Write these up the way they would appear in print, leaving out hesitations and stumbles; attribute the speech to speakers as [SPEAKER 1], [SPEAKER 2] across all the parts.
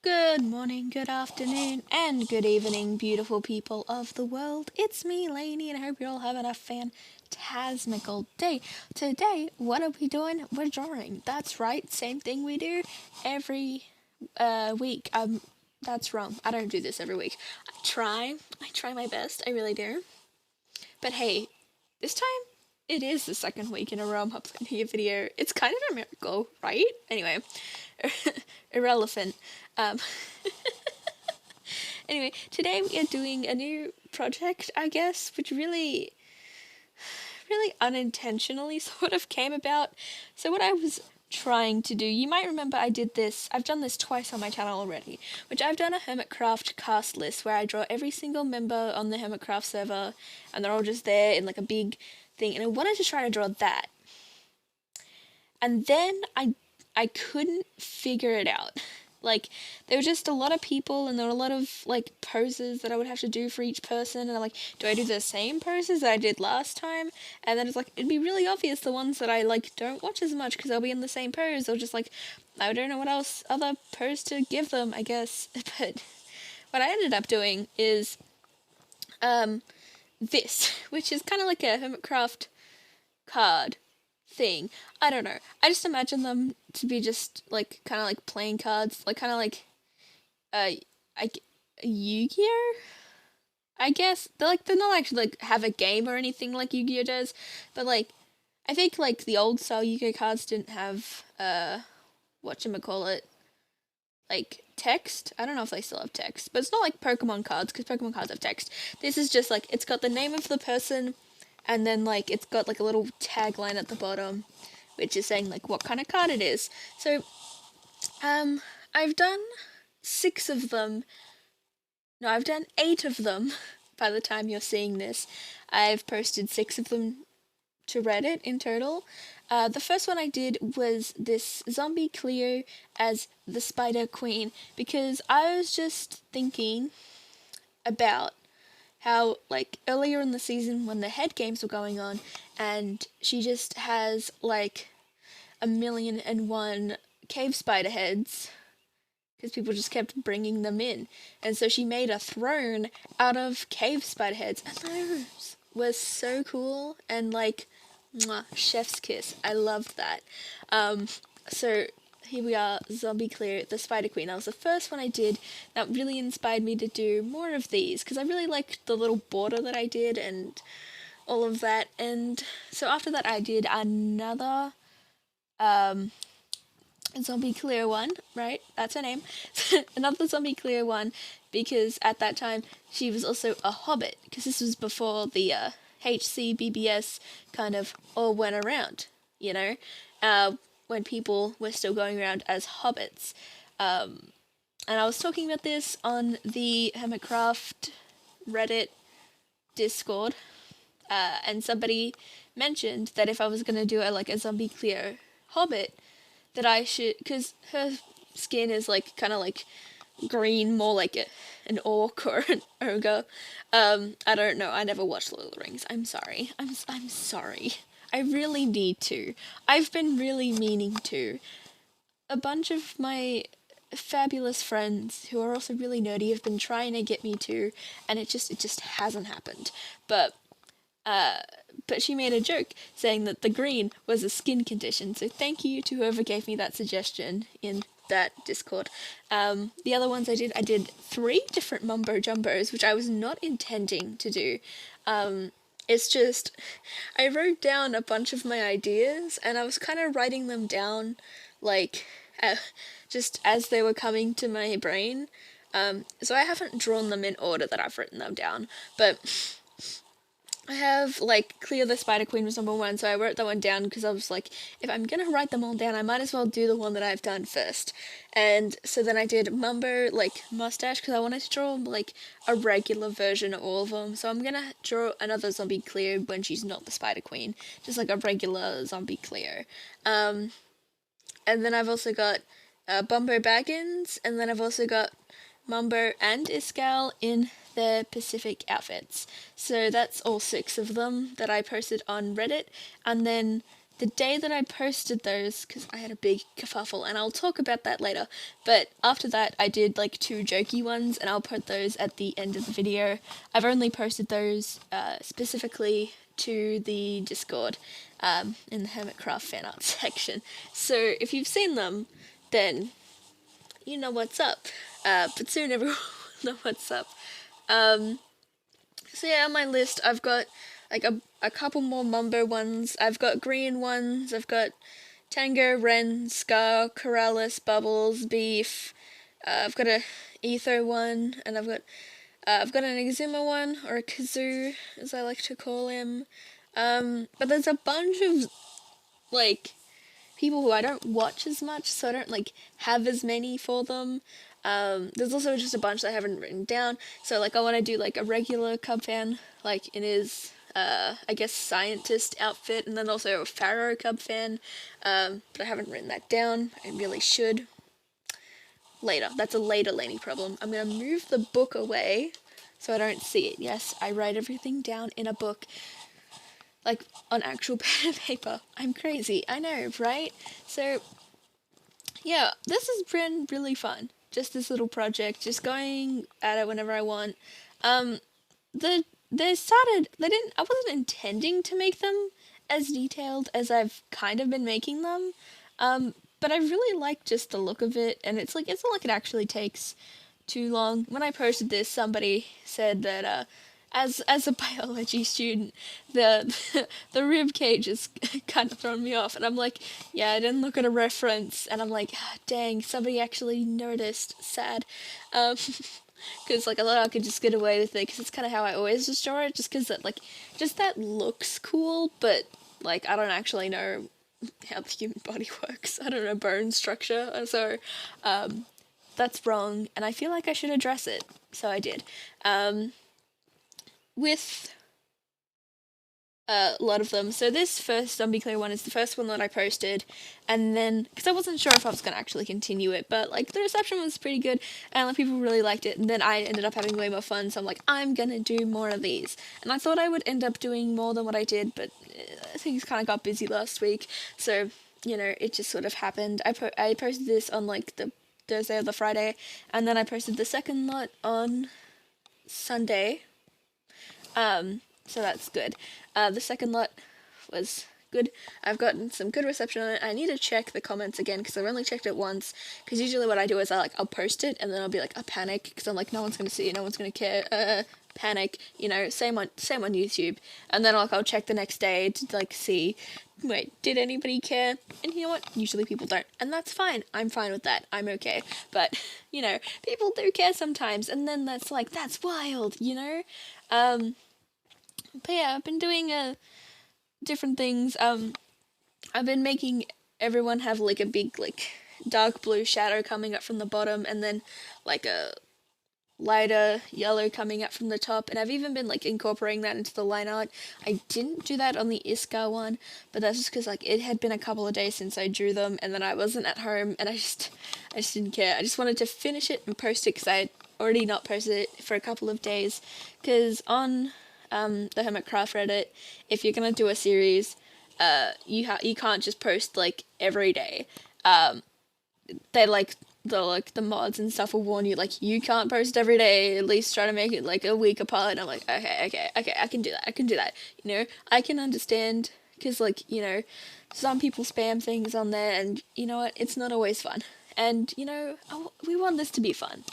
[SPEAKER 1] Good morning, good afternoon, and good evening, beautiful people of the world. It's me, Lainey, and I hope you're all having a fantasmical day. Today, what are we doing? We're drawing. That's right, same thing we do every week. That's wrong. I don't do this every week. I try my best, I really do. But hey, this time it is the second week in a row I'm uploading a video. It's kind of a miracle, right? Anyway, irrelevant. Um, anyway, today we are doing a new project, I guess, which really unintentionally sort of came about. So what I was trying to do, you might remember I've done this twice on my channel already, which I've done a HermitCraft cast list where I draw every single member on the HermitCraft server, and they're all just there in like a big thing, and I wanted to try to draw that. And then I couldn't figure it out. Like, there were just a lot of people, and there were a lot of, like, poses that I would have to do for each person, and I'm like, do I do the same poses that I did last time? And then it's like, it'd be really obvious the ones that I, like, don't watch as much, because they'll be in the same pose, or just, like, I don't know what else, other pose to give them, I guess. But what I ended up doing is, this, which is kind of like a HermitCraft card thing. I don't know. I just imagine them to be just like kind of like playing cards, like kind of like like Yu-Gi-Oh. I guess they're not actually like have a game or anything like Yu-Gi-Oh does, but like I think like the old style Yu-Gi-Oh cards didn't have whatchamacallit, like text. I don't know if they still have text, but it's not like Pokemon cards because Pokemon cards have text. This is just like it's got the name of the person, and then like it's got like a little tagline at the bottom which is saying like what kind of card it is. So I've done 6 of them. No, I've done 8 of them by the time you're seeing this. I've posted 6 of them to Reddit in total. The first one I did was this zombie Cleo as the Spider Queen, because I was just thinking about how, like, earlier in the season when the head games were going on, and she just has, like, 1,000,001 cave spider heads, because people just kept bringing them in. And so she made a throne out of cave spider heads, and those were so cool, and, like, mwah, chef's kiss. I loved that. So here we are, Zombie Clear, the Spider Queen. That was the first one I did. That really inspired me to do more of these, because I really liked the little border that I did and all of that. And so after that I did another Zombie Clear one, right? That's her name. Another Zombie Clear one, because at that time she was also a hobbit, because this was before the HCBBS kind of all went around, you know? When people were still going around as hobbits. And I was talking about this on the HermitCraft Reddit Discord, and somebody mentioned that if I was going to do a zombie Cleo hobbit, that I should, because her skin is like kind of like green, more like an orc or an ogre. I don't know. I never watched Lord of the Rings. I'm sorry. I'm sorry. I really need to. I've been really meaning to. A bunch of my fabulous friends who are also really nerdy have been trying to get me to, and it just hasn't happened. But she made a joke saying that the green was a skin condition, so thank you to whoever gave me that suggestion in that Discord. The other ones I did 3 different mumbo jumbos, which I was not intending to do. It's just, I wrote down a bunch of my ideas, and I was kind of writing them down, like, just as they were coming to my brain. So I haven't drawn them in order that I've written them down, but I have, like, Clear the Spider Queen was number 1, so I wrote that one down because I was like, if I'm gonna write them all down, I might as well do the one that I've done first. And so then I did Mumbo, like, mustache, because I wanted to draw, like, a regular version of all of them. So I'm gonna draw another zombie Cleo when she's not the Spider Queen, just like a regular zombie Cleo. And then I've also got Bumbo Baggins, and then I've also got Mumbo and Iskall in their Pacific outfits. So that's all 6 of them that I posted on Reddit. And then the day that I posted those, because I had a big kerfuffle, and I'll talk about that later, but after that I did like 2 jokey ones, and I'll put those at the end of the video. I've only posted those specifically to the Discord in the HermitCraft fan art section. So if you've seen them, then you know what's up. But soon everyone will know what's up. So yeah, on my list I've got like a couple more Mumbo ones. I've got green ones. I've got Tango, Ren, Scar, Corrales, Bubbles, Beef. I've got a Ether one, and I've got an Exuma one, or a Kazoo, as I like to call him. But there's a bunch of like people who I don't watch as much, so I don't like have as many for them. There's also just a bunch that I haven't written down. So like I want to do like a regular Cub fan, like in his I guess scientist outfit, and then also a Pharaoh Cub fan. But I haven't written that down. I really should. Later. That's a later Laney problem. I'm gonna move the book away so I don't see it. Yes, I write everything down in a book. Like on actual pen and paper. I'm crazy. I know, right? So yeah, this has been really fun. Just this little project, just going at it whenever I want. I wasn't intending to make them as detailed as I've kind of been making them. But I really like just the look of it, and it's not like it actually takes too long. When I posted this, somebody said that as a biology student, the the rib cage is kind of thrown me off, and I'm like, yeah, I didn't look at a reference, and I'm like, dang, somebody actually noticed. Sad, because like I thought I could just get away with it, because it's kind of how I always just draw it, just because that looks cool, but like I don't actually know how the human body works. I don't know bone structure, so that's wrong, and I feel like I should address it, so I did. With a lot of them. So this first Zombie Clear one is the first one that I posted, and then, because I wasn't sure if I was going to actually continue it, but like the reception was pretty good, and like people really liked it, and then I ended up having way more fun, so I'm like, I'm going to do more of these. And I thought I would end up doing more than what I did, but things kind of got busy last week, so, you know, it just sort of happened. I posted this on like the Thursday or the Friday, and then I posted the second lot on Sunday. So that's good. The second lot was good. I've gotten some good reception on it. I need to check the comments again, because I've only checked it once, because usually what I do is I'll post it, and then I'll be like, I panic, because I'm like, no one's going to see it, no one's going to care, panic, you know, same on YouTube, and then I'll check the next day to like see, wait, did anybody care? And you know what, usually people don't, and that's fine. I'm fine with that. I'm okay. But you know, people do care sometimes, and then that's wild, you know. But yeah, I've been doing different things. I've been making everyone have like a big like dark blue shadow coming up from the bottom, and then like a lighter yellow coming up from the top, and I've even been like incorporating that into the line art. I didn't do that on the Iskar one, but that's just because like it had been a couple of days since I drew them, and then I wasn't at home, and I just didn't care. I just wanted to finish it and post it, because I had already not posted it for a couple of days, because on the HermitCraft Reddit, if you're gonna do a series, you can't just post like every day. The mods and stuff will warn you, like, you can't post every day, at least try to make it like a week apart. And I'm like, okay, I can do that, you know, I can understand, because like, you know, some people spam things on there, and you know what, it's not always fun, and you know, we want this to be fun.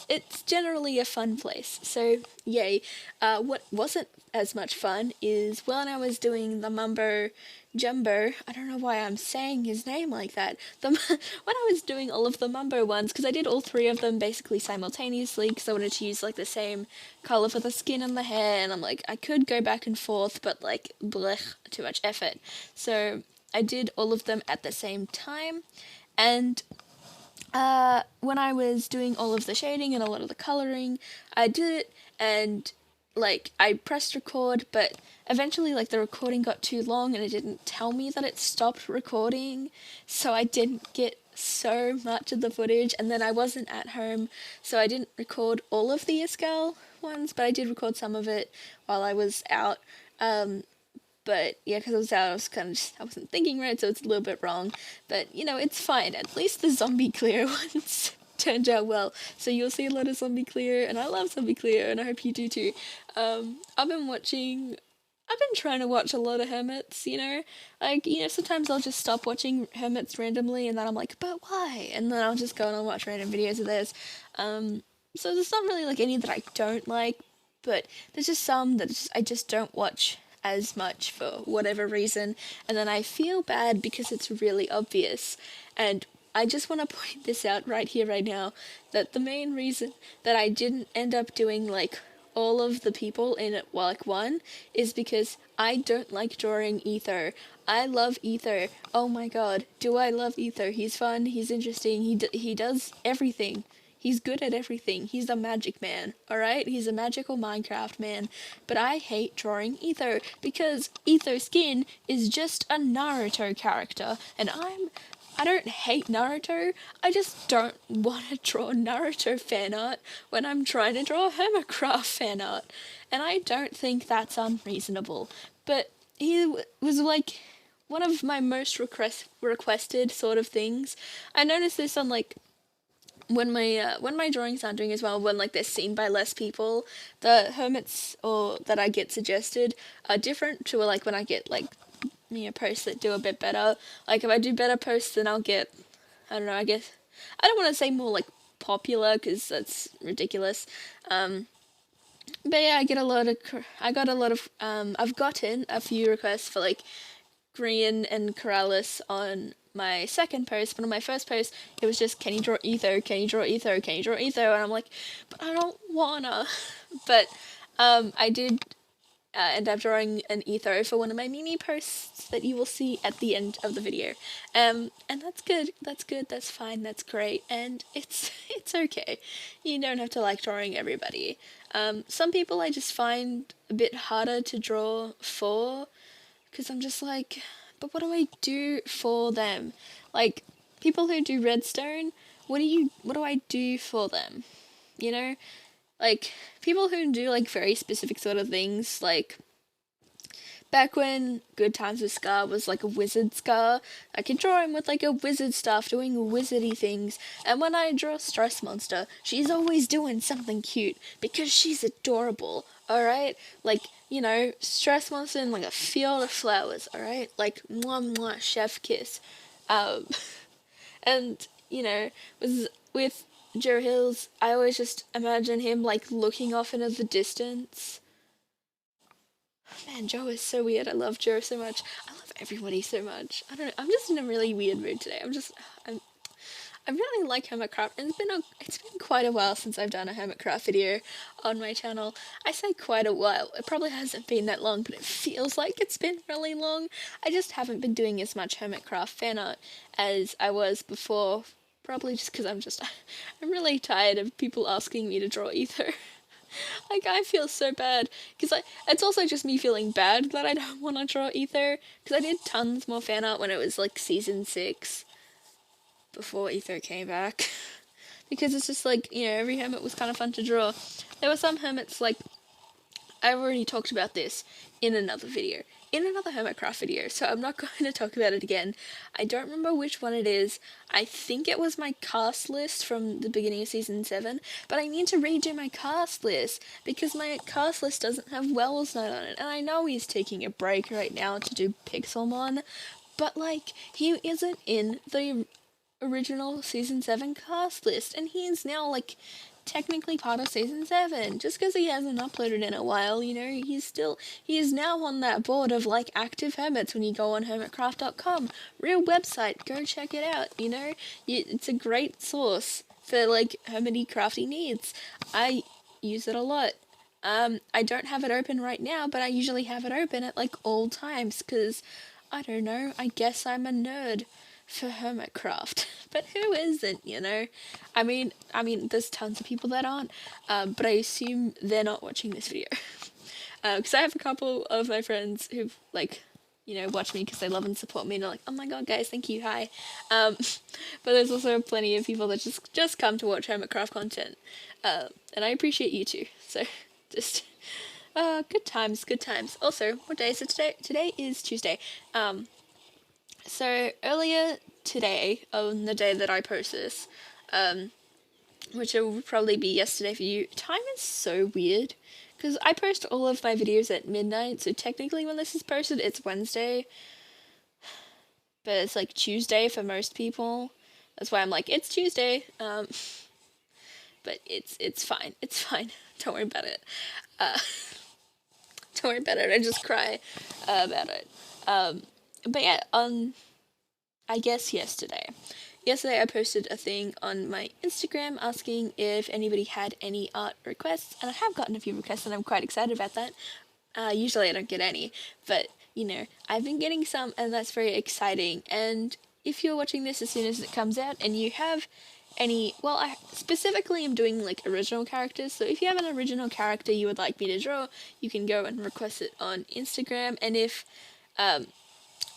[SPEAKER 1] It's generally a fun place, so yay. What wasn't as much fun is when I was doing the Mumbo Jumbo, I don't know why I'm saying his name like that, when I was doing all of the Mumbo ones, because I did all 3 of them basically simultaneously, because I wanted to use like the same colour for the skin and the hair, and I'm like, I could go back and forth, but like, blech, too much effort. So I did all of them at the same time, and when I was doing all of the shading and a lot of the colouring, I did it, and like I pressed record, but eventually like the recording got too long, and it didn't tell me that it stopped recording, so I didn't get so much of the footage, and then I wasn't at home, so I didn't record all of the Iskar ones, but I did record some of it while I was out. But yeah, because I was out, I was kind of just, I wasn't thinking right, so it's a little bit wrong. But you know, it's fine. At least the zombie clear ones turned out well. So you'll see a lot of zombie clear, and I love zombie clear, and I hope you do too. I've been watching. I've been trying to watch a lot of hermits, you know? Like, you know, sometimes I'll just stop watching hermits randomly and then I'm like, but why? And then I'll just go and I'll watch random videos of theirs. So there's not really like any that I don't like, but there's just some that I just don't watch as much for whatever reason. And then I feel bad because it's really obvious. And I just want to point this out right here, right now, that the main reason that I didn't end up doing like all of the people in like one is because I don't like drawing Ether. I love Ether. Oh my god, do I love Ether? He's fun, he's interesting, he does everything. He's good at everything. He's a magic man, alright? He's a magical Minecraft man. But I hate drawing Ether because Ether Skin is just a Naruto character, and I don't hate Naruto, I just don't want to draw Naruto fan art when I'm trying to draw HermitCraft fan art. And I don't think that's unreasonable. But he was like one of my most requested sort of things. I noticed this on like when my drawings aren't doing as well, when like they're seen by less people, the hermits or that I get suggested are different to like when I get like posts that do a bit better. Like if I do better posts, then I'll get, I don't know, I guess I don't want to say more like popular because that's ridiculous. But yeah, I've gotten a few requests for like Green and Corrales on my second post, but on my first post, it was just, can you draw Ether? Can you draw Ether? Can you draw Ether? And I'm like, but I don't wanna. But I did end up drawing an Ether for one of my mini posts that you will see at the end of the video. And that's good. That's good. That's fine. That's great. And it's okay. You don't have to like drawing everybody. Some people I just find a bit harder to draw for, because I'm just like, but what do I do for them? Like, people who do redstone, what do I do for them? You know? Like, people who do, like, very specific sort of things, like, back when Good Times with Scar was, like, a wizard Scar, I could draw him with, like, a wizard staff doing wizardy things, and when I draw Stress Monster, she's always doing something cute, because she's adorable, alright? Like, you know, Stress Monster in, like, a field of flowers, alright? Like, mwah mwah, chef kiss. And, you know, with Joe Hills, I always just imagine him, like, looking off into the distance. Man, Joe is so weird. I love Joe so much. I love everybody so much. I don't know. I'm just in a really weird mood today. I really like HermitCraft, and it's been quite a while since I've done a HermitCraft video on my channel. I say quite a while. It probably hasn't been that long, but it feels like it's been really long. I just haven't been doing as much HermitCraft fan art as I was before. Probably just because I'm really tired of people asking me to draw Ether. Like, I feel so bad, because it's also just me feeling bad that I don't want to draw Ether, because I did tons more fan art when it was, like, Season 6, before Ether came back, because it's just, like, you know, every hermit was kind of fun to draw. There were some hermits, like, I've already talked about this in another video, in another HermitCraft video, so I'm not going to talk about it again. I don't remember which one it is. I think it was my cast list from the beginning of Season 7, but I need to redo my cast list, because my cast list doesn't have Wells Night on it, and I know he's taking a break right now to do Pixelmon, but, like, he isn't in the original Season 7 cast list, and he is now, like, technically part of Season 7. Just because he hasn't uploaded in a while, you know, he is now on that board of, like, active hermits when you go on hermitcraft.com. Real website, go check it out, you know? It's a great source for, like, hermity crafty needs. I use it a lot. I don't have it open right now, but I usually have it open at, like, all times, because, I don't know, I guess I'm a nerd for HermitCraft, but who isn't, you know? I mean, there's tons of people that aren't, but I assume they're not watching this video, because I have a couple of my friends who've, like, you know, watch me because they love and support me, and they're like, oh my god, guys, thank you, hi. But there's also plenty of people that just come to watch HermitCraft content, and I appreciate you too, so just Good times, good times. Also, what day is it today? Today is Tuesday. So earlier today, on the day that I post this, which will probably be yesterday for you, time is so weird. Because I post all of my videos at midnight, so technically when this is posted, it's Wednesday. But it's like Tuesday for most people. That's why I'm like, it's Tuesday. But it's fine. It's fine. Don't worry about it. Don't worry about it. I just cry about it. But yeah, I guess yesterday. Yesterday I posted a thing on my Instagram asking if anybody had any art requests, and I have gotten a few requests and I'm quite excited about that. Usually I don't get any, but you know, I've been getting some and that's very exciting. And if you're watching this as soon as it comes out and you have any, well, I specifically am doing like original characters, so if you have an original character you would like me to draw, you can go and request it on Instagram. And if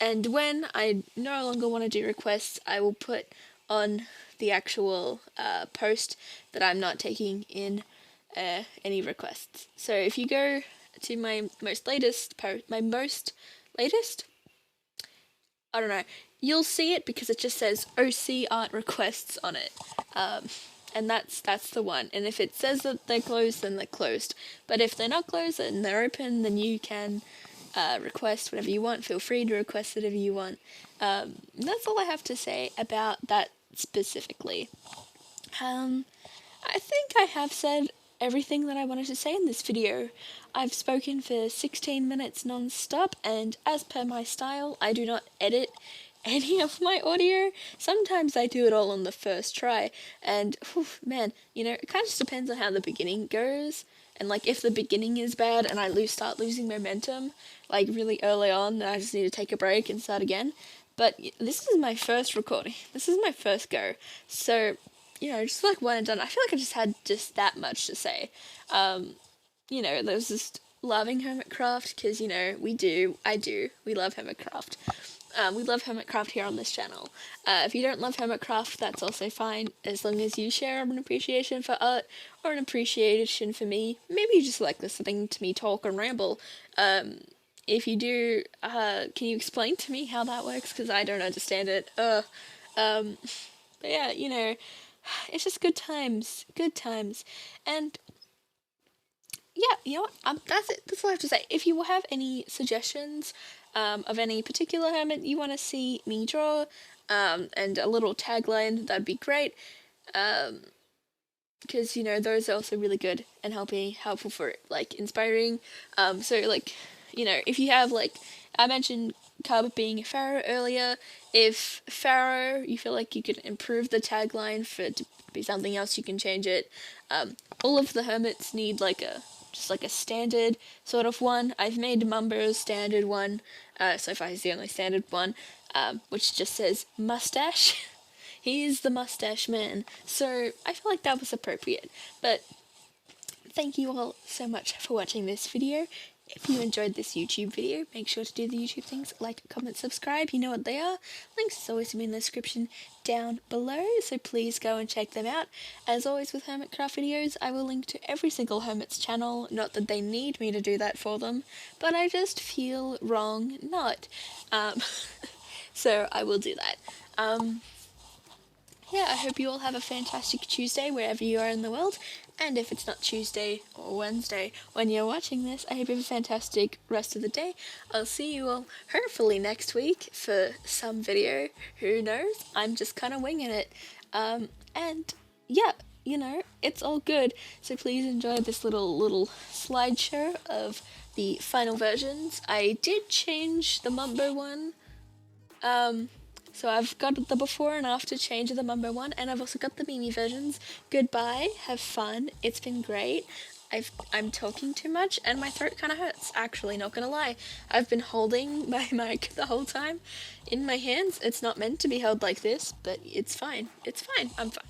[SPEAKER 1] and when I no longer want to do requests, I will put on the actual post that I'm not taking in any requests. So if you go to my most latest post, I don't know, you'll see it because it just says OC art requests on it. And that's the one. And if it says that they're closed, then they're closed. But if they're not closed and they're open, then you can request whatever you want. Feel free to request whatever you want. That's all I have to say about that specifically. I think I have said everything that I wanted to say in this video. I've spoken for 16 minutes non-stop, and as per my style, I do not edit any of my audio. Sometimes I do it all on the first try, and man, you know, it kind of just depends on how the beginning goes. And like if the beginning is bad and I start losing momentum, like really early on, then I just need to take a break and start again. But this is my first recording. This is my first go. So, you know, just like one and done. I feel like I just had just that much to say. You know, there's just loving HermitCraft because, you know, we love HermitCraft. We love HermitCraft here on this channel. If you don't love HermitCraft, that's also fine, as long as you share an appreciation for art or an appreciation for me. Maybe you just like listening to me talk and ramble. If you do, can you explain to me how that works? Because I don't understand it. But yeah, you know, it's just good times. Good times. And yeah, you know what? That's it. That's all I have to say. If you have any suggestions of any particular hermit you want to see me draw, and a little tagline, that'd be great. Because, you know, those are also really good and helpful for, like, inspiring. So, like, you know, if you have, like, I mentioned Cub being a pharaoh earlier. If pharaoh, you feel like you could improve the tagline for it to be something else, you can change it. All of the hermits need, like, just like a standard sort of one. I've made Mumbo's standard one, so far he's the only standard one, which just says mustache. He is the mustache man, so I feel like that was appropriate. But thank you all so much for watching this video. If you enjoyed this YouTube video, make sure to do the YouTube things, like, comment, subscribe, you know what they are. Links will always be in the description down below, so please go and check them out. As always with HermitCraft videos, I will link to every single hermit's channel, not that they need me to do that for them, but I just feel wrong not. So I will do that. Yeah, I hope you all have a fantastic Tuesday wherever you are in the world, and if it's not Tuesday or Wednesday when you're watching this, I hope you have a fantastic rest of the day. I'll see you all hopefully next week for some video. Who knows? I'm just kind of winging it. And yeah, you know, it's all good. So please enjoy this little slideshow of the final versions. I did change the Mumbo one. So I've got the before and after change of the Mumbo one, and I've also got the Mimi versions. Goodbye, have fun, it's been great. I'm talking too much and my throat kind of hurts, actually, not gonna lie. I've been holding my mic the whole time in my hands. It's not meant to be held like this, but it's fine. It's fine. I'm fine.